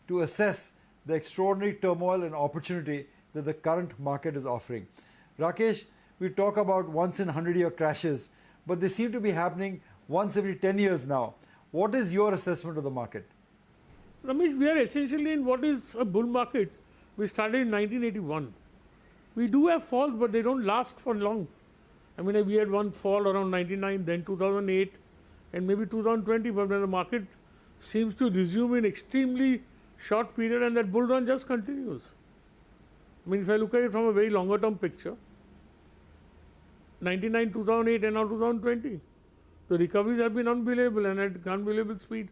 to assess the extraordinary turmoil and opportunity that the current market is offering. Rakesh, we talk about once in 100-year crashes, but they seem to be happening once every 10 years now. What is your assessment of the market? Ramesh, we are essentially in what is a bull market. We started in 1981. We do have falls, but they don't last for long. I mean, we had one fall around 99, then 2008, and maybe 2020, but when the market seems to resume in extremely short period, and that bull run just continues. I mean, if I look at it from a very longer term picture, 99, 2008, and now 2020, the recoveries have been unbelievable and at unbelievable speed.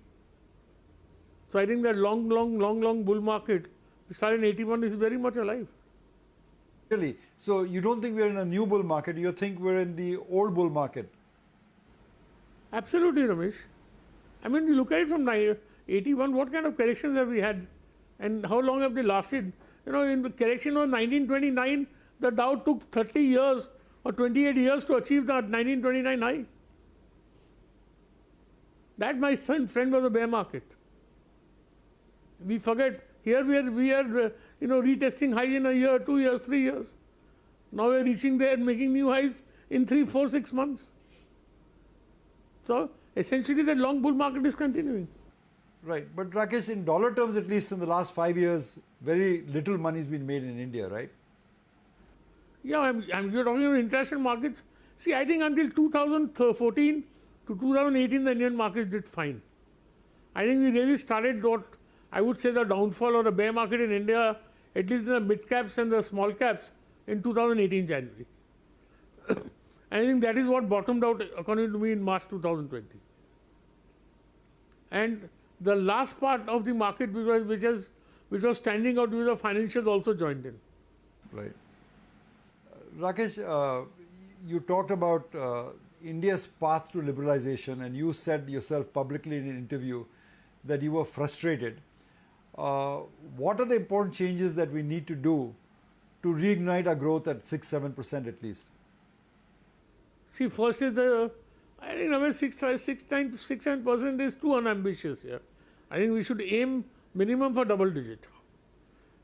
So I think that long bull market started in 81 is very much alive. Really? So you don't think we're in a new bull market, you think we're in the old bull market? Absolutely, Ramesh. I mean, you look at it from 81, what kind of corrections have we had and how long have they lasted? You know, in the correction of 1929, the Dow took 30 years or 28 years to achieve that 1929 high. That, my friend, was a bear market. We forget, here we are retesting highs in a year, 2 years, 3 years. Now we are reaching there and making new highs in 3, 4, 6 months. So essentially the long bull market is continuing. Right, but Rakesh, in dollar terms, at least in the last 5 years, very little money has been made in India, right? Yeah, you're talking about international markets. See, I think until 2014 to 2018, the Indian markets did fine. I think we really started what I would say the downfall or the bear market in India, at least in the mid caps and the small caps, in 2018 January. I think that is what bottomed out, according to me, in March 2020. And the last part of the market which was standing out, with the financials also joined in. Right. Rakesh, you talked about India's path to liberalization, and you said yourself publicly in an interview that you were frustrated. What are the important changes that we need to do to reignite our growth at 6-7% at least? See, first is I think 6-7% is too unambitious here. I think we should aim minimum for double digit.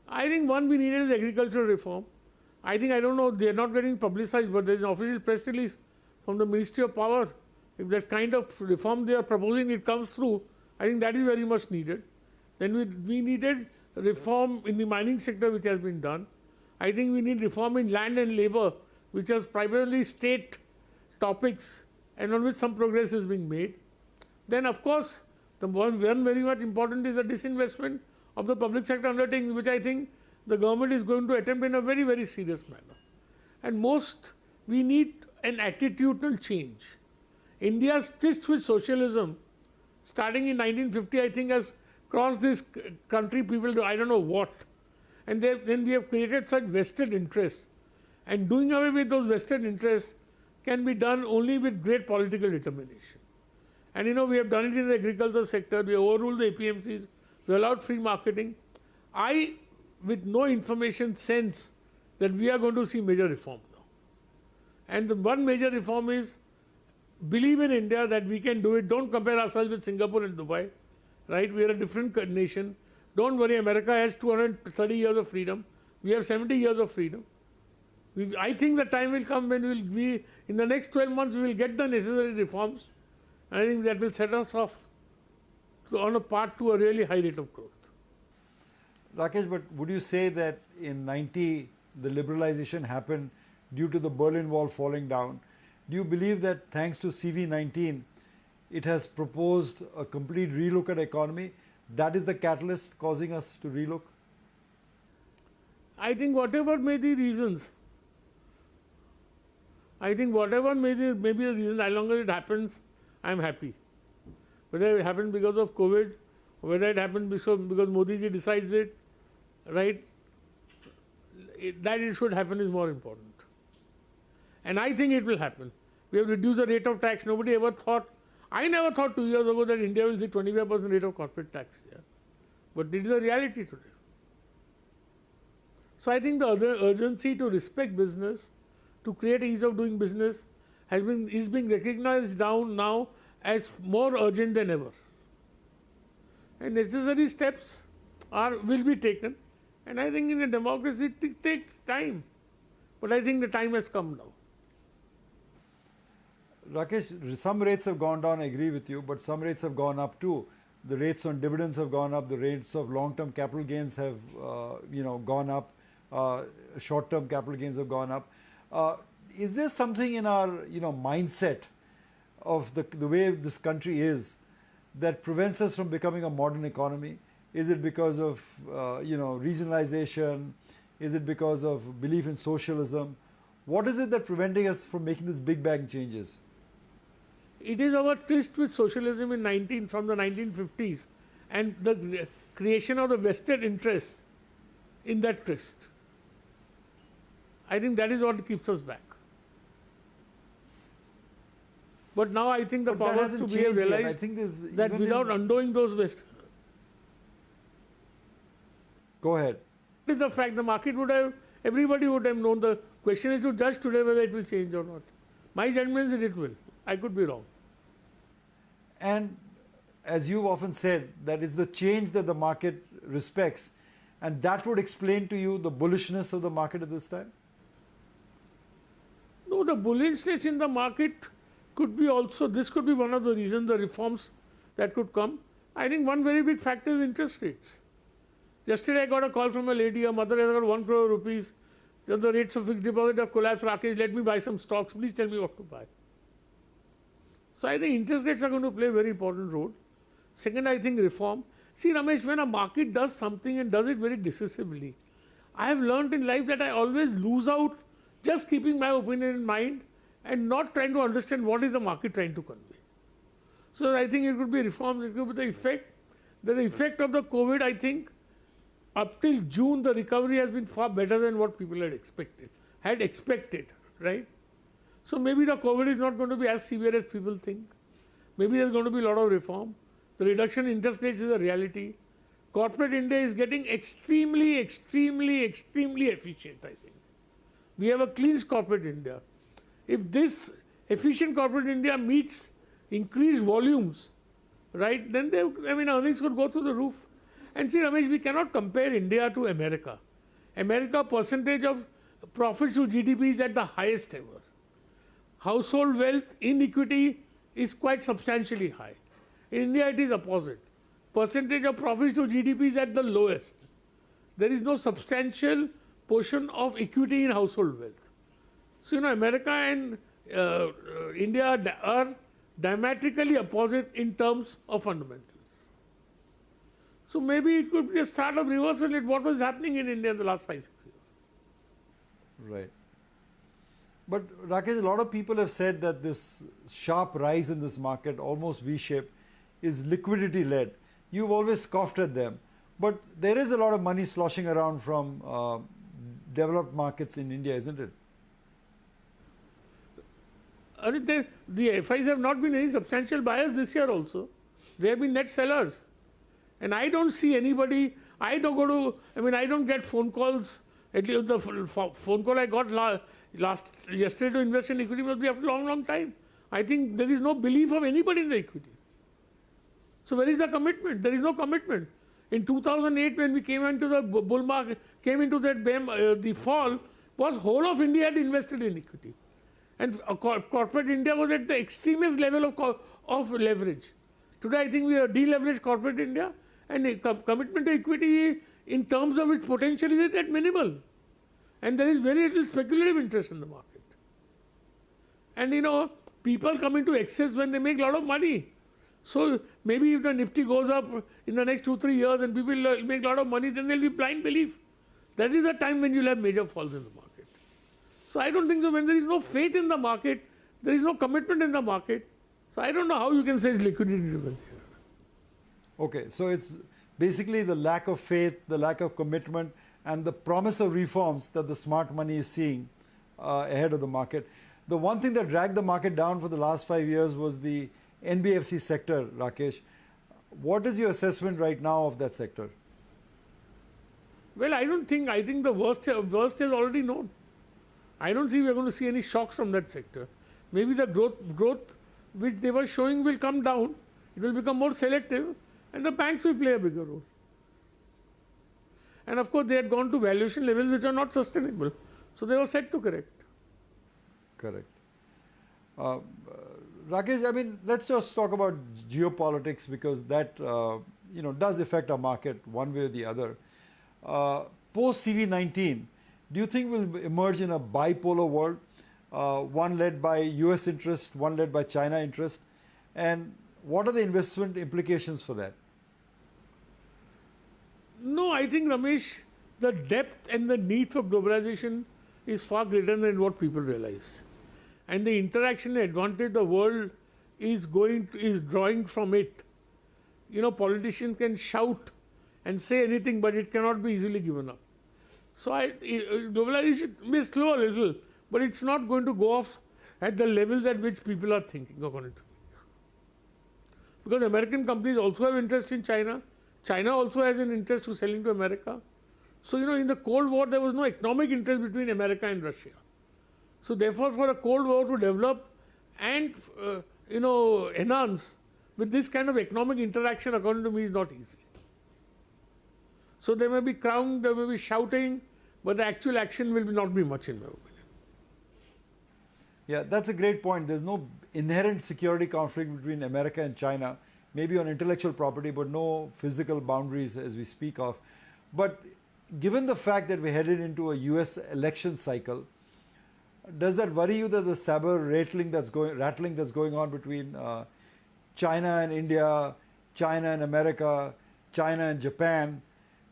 I think one we needed is agricultural reform. I don't know, they are not getting publicized, but there is an official press release from the Ministry of Power. If that kind of reform they are proposing, it comes through, I think that is very much needed. Then we needed reform in the mining sector, which has been done. I think we need reform in land and labor, which is primarily state topics and on which some progress is being made. Then, of course, the one very much important is the disinvestment of the public sector undertakings, which I think the government is going to attempt in a very, very serious manner. And most, we need an attitudinal change. India's twist with socialism, starting in 1950, I think has crossed this country, people do I don't know what. And then we have created such vested interests. And doing away with those vested interests can be done only with great political determination. And we have done it in the agriculture sector, we have overruled the APMCs, we allowed free marketing. I, with no information, sense that we are going to see major reform now. And the one major reform is believe in India that we can do it. Don't compare ourselves with Singapore and Dubai, right? We are a different nation. Don't worry, America has 230 years of freedom. We have 70 years of freedom. I think the time will come when in the next 12 months, we will get the necessary reforms. And I think that will set us off on a path to a really high rate of growth. Rakesh, but would you say that in 90, the liberalization happened due to the Berlin Wall falling down? Do you believe that thanks to CV19, it has proposed a complete relook at economy? That is the catalyst causing us to relook? I think whatever may be the reasons, may be the reason, as long as it happens, I am happy. Whether it happens because of COVID, or whether it happens because Modi ji decides it, right? That it should happen is more important. And I think it will happen. We have reduced the rate of tax. Nobody ever thought, I never thought 2 years ago that India will see 25% rate of corporate tax. Yeah? But it is a reality today. So I think the other urgency to respect business, to create ease of doing business, is being recognized now as more urgent than ever. And necessary steps will be taken. And I think in a democracy it takes time. But I think the time has come now. Rakesh, some rates have gone down, I agree with you, but some rates have gone up too. The rates on dividends have gone up, the rates of long-term capital gains have gone up, short-term capital gains have gone up. Is there something in our mindset of the way this country is that prevents us from becoming a modern economy? Is it because of regionalization? Is it because of belief in socialism? What is it that's preventing us from making these big bang changes? It is our twist with socialism from the 1950s and the creation of the vested interest in that twist. I think that is what keeps us back. But now I think the powers to be have realized that without undoing those vested. Go ahead. With the fact the market everybody would have known. The question is to judge today whether it will change or not. My judgment is it will. I could be wrong. And as you've often said, that is the change that the market respects, and that would explain to you the bullishness of the market at this time? No, the bullishness in the market could be also, this could be one of the reasons, the reforms that could come. I think one very big factor is interest rates. Yesterday I got a call from a lady, her mother has got 1 crore rupees, the rates of fixed deposit have collapsed. Rakesh, let me buy some stocks, please tell me what to buy. So I think interest rates are going to play a very important role. Second, I think reform. See Ramesh, when a market does something and does it very decisively, I have learned in life that I always lose out just keeping my opinion in mind and not trying to understand what is the market trying to convey. So I think it could be reforms, it could be the effect. The effect of the COVID, I think, up till June, the recovery has been far better than what people had expected, right? So maybe the COVID is not going to be as severe as people think. Maybe there's going to be a lot of reform. The reduction in interest rates is a reality. Corporate India is getting extremely efficient, I think. We have a clean corporate India. If this efficient corporate India meets increased volumes, right, then earnings could go through the roof. And see, Ramesh, we cannot compare India to America. America percentage of profits to GDP is at the highest ever. Household wealth in equity is quite substantially high. In India, it is opposite. Percentage of profits to GDP is at the lowest. There is no substantial portion of equity in household wealth. So, America and India are diametrically opposite in terms of fundamentals. So maybe it could be a start of reversal in what was happening in India in the last 5-6 years. Right. But Rakesh, a lot of people have said that this sharp rise in this market, almost V-shaped, is liquidity led. You've always scoffed at them. But there is a lot of money sloshing around from developed markets in India, isn't it? The FIs have not been any substantial buyers this year also. They have been net sellers. And I don't see anybody, I don't get phone calls. At least the phone call I got yesterday to invest in equity must be after a long time. I think there is no belief of anybody in the equity. So where is the commitment? There is no commitment. In 2008, when we came into the bull market, the fall, was whole of India had invested in equity. And corporate India was at the extremist level of leverage. Today, I think we are deleveraged corporate India, and commitment to equity in terms of its potential is at minimal. And there is very little speculative interest in the market. And people come into excess when they make a lot of money. So maybe if the Nifty goes up in the next 2-3 years and people make a lot of money, then there will be blind belief. That is the time when you will have major falls in the market. So I don't think so. When there is no faith in the market, there is no commitment in the market. So I don't know how you can say it's liquidity driven. Okay, so it's basically the lack of faith, the lack of commitment, and the promise of reforms that the smart money is seeing ahead of the market. The one thing that dragged the market down for the last 5 years was the NBFC sector, Rakesh. What is your assessment right now of that sector? Well, I think the worst is already known. I don't see we're going to see any shocks from that sector. Maybe the growth which they were showing will come down. It will become more selective, and the banks will play a bigger role. And of course, they had gone to valuation levels which are not sustainable. So they were set to correct. Correct. Rakesh, I mean, let's just talk about geopolitics because that does affect our market one way or the other. Post CV19, do you think we'll emerge in a bipolar world, one led by US interest, one led by China interest? And what are the investment implications for that? No, I think, Ramesh, the depth and the need for globalization is far greater than what people realize. And the interaction advantage the world is drawing from it. Politicians can shout and say anything, but it cannot be easily given up. So globalization may slow a little, but it's not going to go off at the levels at which people are thinking, according to me. Because American companies also have interest in China. China also has an interest to selling to America. So, in the Cold War, there was no economic interest between America and Russia. So, therefore, for a Cold War to develop and, enhance with this kind of economic interaction, according to me, is not easy. So, there may be crowing, there may be shouting, but the actual action will not be much, in my opinion. Yeah, that's a great point. There's no inherent security conflict between America and China, maybe on intellectual property, but no physical boundaries as we speak of. But given the fact that we're headed into a US election cycle, does that worry you that the saber rattling that's going on between China and India, China and America, China and Japan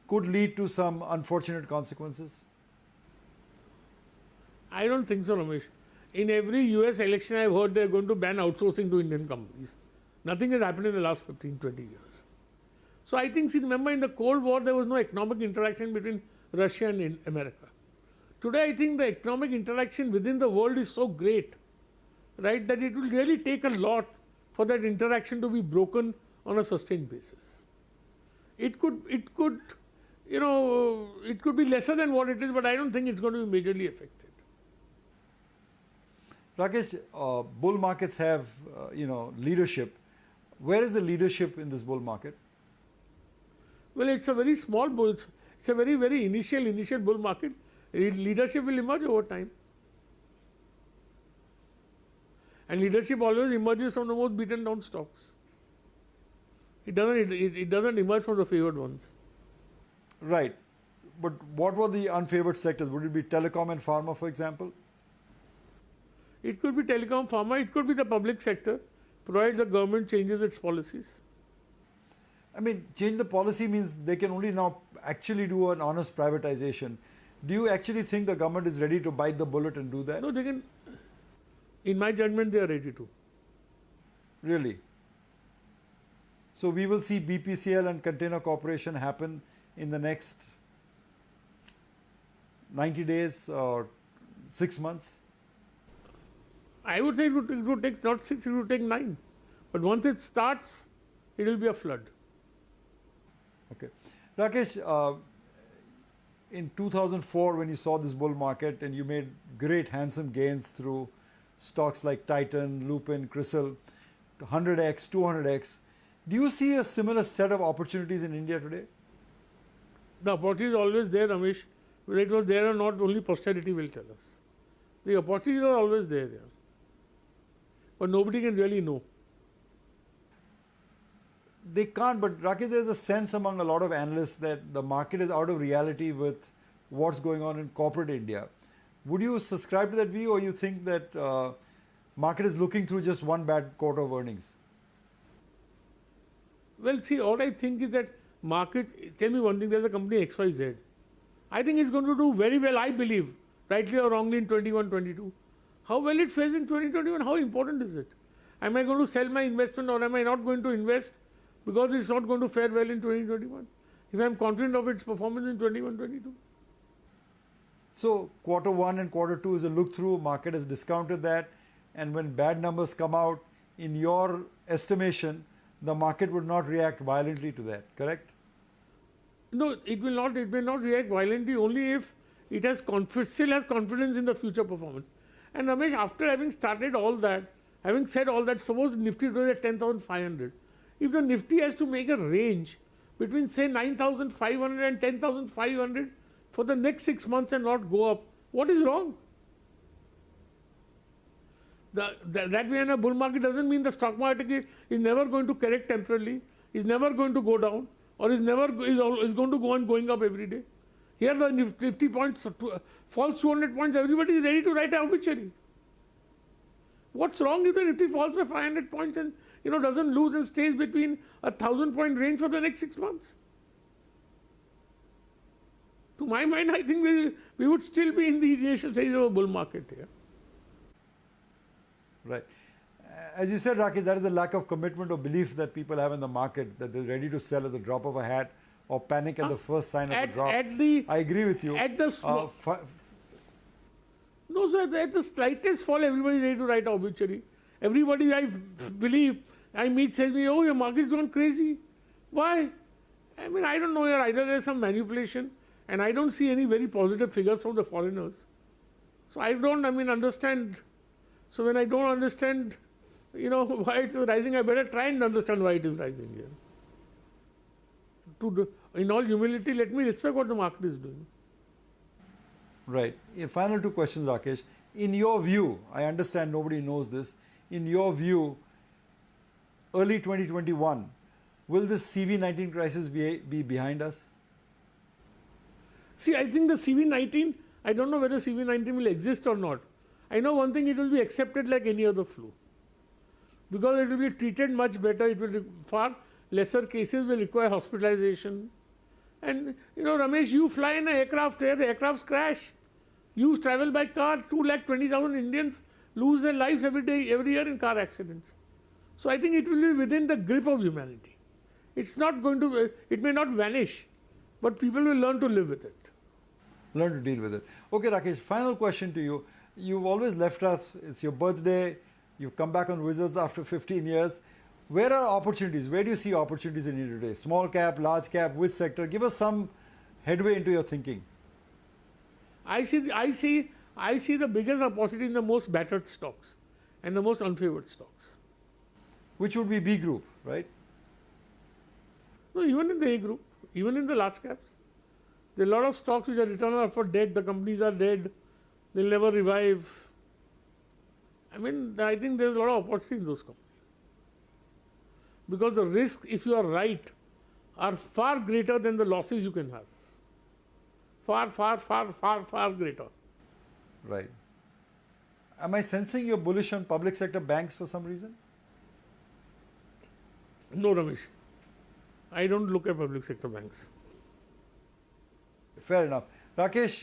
could lead to some unfortunate consequences? I don't think so, Ramesh. In every US election, I've heard they're going to ban outsourcing to Indian companies. Nothing has happened in the last 15, 20 years. So I think, remember, in the Cold War, there was no economic interaction between Russia and America. Today, I think the economic interaction within the world is so great, right, that it will really take a lot for that interaction to be broken on a sustained basis. It could be lesser than what it is, but I don't think it's going to be majorly affected. Rakesh, bull markets have, leadership. Where is the leadership in this bull market? Well, it's a very small bull. It's a very, very initial bull market. Leadership will emerge over time. And leadership always emerges from the most beaten down stocks. It doesn't emerge from the favored ones. Right. But what were the unfavored sectors? Would it be telecom and pharma, for example? It could be telecom, pharma, it could be the public sector, provided the government changes its policies. I mean, change the policy means they can only now actually do an honest privatization. Do you actually think the government is ready to bite the bullet and do that? No, they can. In my judgment, they are ready to. Really? So we will see BPCL and Container Corporation happen in the next 90 days or 6 months? I would say it would take not 6, it would take 9. But once it starts, it will be a flood. Okay. Rakesh, in 2004 when you saw this bull market and you made great handsome gains through stocks like Titan, Lupin, CRISIL, 100x, 200x, do you see a similar set of opportunities in India today? The opportunity is always there, Ramesh. Whether it was there or not, only posterity will tell us. The opportunities are always there, yeah. But nobody can really know. They can't, but Rakesh, there's a sense among a lot of analysts that the market is out of reality with what's going on in corporate India. Would you subscribe to that view, or you think that market is looking through just one bad quarter of earnings? Well, see, all I think is that market, tell me one thing, there's a company XYZ. I think it's going to do very well, I believe, rightly or wrongly in 21, 22. How well it fares in 2021, how important is it? Am I going to sell my investment or am I not going to invest because it's not going to fare well in 2021? If I'm confident of its performance in 21, 22. So quarter one and quarter two is a look through, market has discounted that, and when bad numbers come out, in your estimation, the market would not react violently to that, correct? No, it will not. It may not react violently only if it has still has confidence in the future performance. And Ramesh, after having started all that, having said all that, suppose Nifty goes at 10,500. If the Nifty has to make a range between say 9,500 and 10,500 for the next 6 months and not go up. What is wrong? That we are in a bull market doesn't mean the stock market is never going to correct temporarily, is never going to go down, or is going to go on going up every day. Here the Nifty points falls 200 points, everybody is ready to write an obituary. What's wrong if the Nifty falls by 500 points and doesn't lose and stays between 1,000-point range for the next 6 months? To my mind, I think we would still be in the initial stage of a bull market here. Right. As you said, Rakesh, that is the lack of commitment or belief that people have in the market, that they're ready to sell at the drop of a hat or panic at the first sign of a drop. I agree with you. At the no, sir, at the slightest fall, everybody is ready to write obituary. Everybody I believe, I meet says me, oh, your market's gone crazy. Why? I mean, I don't know here. Either there's some manipulation, and I don't see any very positive figures from the foreigners. So I don't, understand. So when I don't understand, why it is rising, I better try and understand why it is rising here. In all humility, let me respect what the market is doing. Right. Final two questions, Rakesh. In your view, I understand nobody knows this. In your view, early 2021, will this CV19 crisis be behind us? See, I think the CV19, I don't know whether CV19 will exist or not. I know one thing, it will be accepted like any other flu. Because it will be treated much better, it will far lesser cases will require hospitalization. And Ramesh, you fly in an aircraft here, the aircrafts crash. You travel by car, 220,000 Indians lose their lives every year in car accidents. So I think it will be within the grip of humanity. It's not going to, it may not vanish, but people will learn to live with it. Learn to deal with it. Okay, Rakesh, final question to you. You've always left us, it's your birthday, you've come back on Wizards after 15 years. Where are opportunities? Where do you see opportunities in India today? Small cap, large cap, which sector? Give us some headway into your thinking. I see the biggest opportunity in the most battered stocks and the most unfavored stocks. Which would be B group, right? No, even in the A group, even in the large caps. There are a lot of stocks which are written off for dead, the companies are dead, they'll never revive. I think there's a lot of opportunity in those companies. Because the risks, if you are right, are far greater than the losses you can have. Far, far, far, far, far greater. Right. Am I sensing you're bullish on public sector banks for some reason? No, Ramesh. I don't look at public sector banks. Fair enough. Rakesh,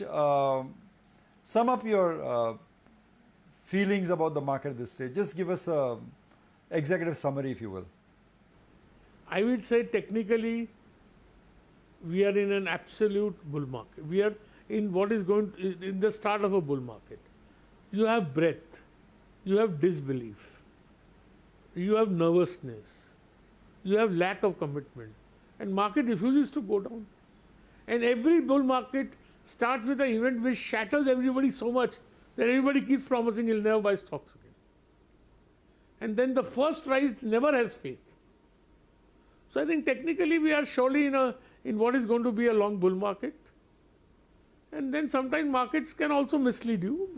sum up your feelings about the market at this stage. Just give us an executive summary, if you will. I would say technically we are in an absolute bull market. We are in what is going to, in the start of a bull market. You have breadth, you have disbelief, you have nervousness, you have lack of commitment, and market refuses to go down. And every bull market starts with an event which shatters everybody so much that everybody keeps promising he'll never buy stocks again. And then the first rise never has faith. So I think technically we are surely in what is going to be a long bull market. And then sometimes markets can also mislead you.